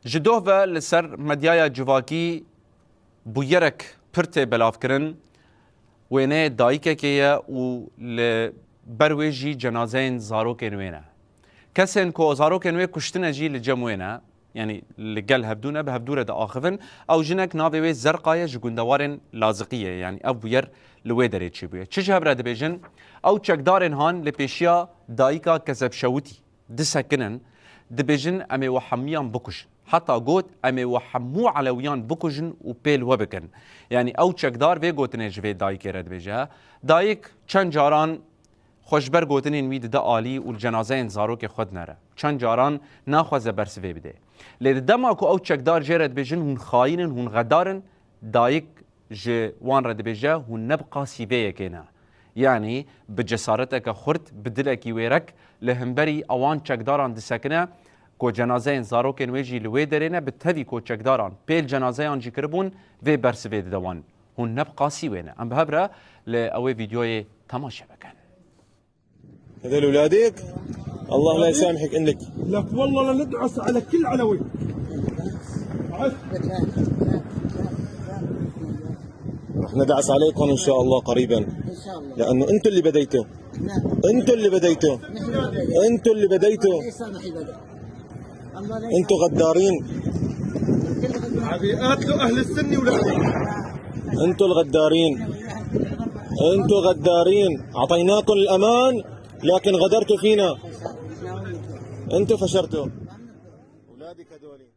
جدوه لسر مدیای جواکی بویرک پرته بلافکرن وینه دایکه که و لبرویجی جنازین زاروکن وینه کسین که زاروکن وی کشتنه جی لجموینه يعني لقال هبدونه بهبدوره دا آخفن أو جنك ناوي زرقاية جوندوارن لازقية يعني أبو ير لويدري تشيبوية تشج هبرة دبيجن أو تشكدارن هان لبيشيا دايكا كذب شوتي دسكنن دبيجن أمي وحميان بكوش حتى قوت أمي وحمو علويان بكوجن وبيل وبكن يعني أو تشكدار في قوتنج في دايكي رد بيجها دايك چند جاران خوشبر گوتنین وید دا عالی و الجنازین زاروک خود نره چند جاران ناخوازه برسوی بده لید دما کو او چکدار جرد بیجن هون خاینن هون غدارن دایک جوان رد بیجه هون نبقى سیویه کنه یعنی بجسارتک خورد بدلکی ویرک لهمبری اوان چکداران دسکنه کو جنازین زاروکن ویجی لوی درینه بتوی کو چکداران پیل جنازیان جی کربون وی برسوی دوان هون نبقى سیوینه ام بهبره لأوی ویدیوی تماشا بکن هذول اولادك الله لا يسامحك انك لك والله لندعس على كل علوي رح ندعس عليكم ان شاء الله قريبا ان شاء الله لانه انتم اللي بديتوا انتم اللي بديتوا انتم اللي بديتوا انتم غدارين قاتلوا اهل السنه ولا انتم الغدارين انتم غدارين اعطيناكم الامان لكن غدرتوا فينا انتم فشرتوا اولادك هذول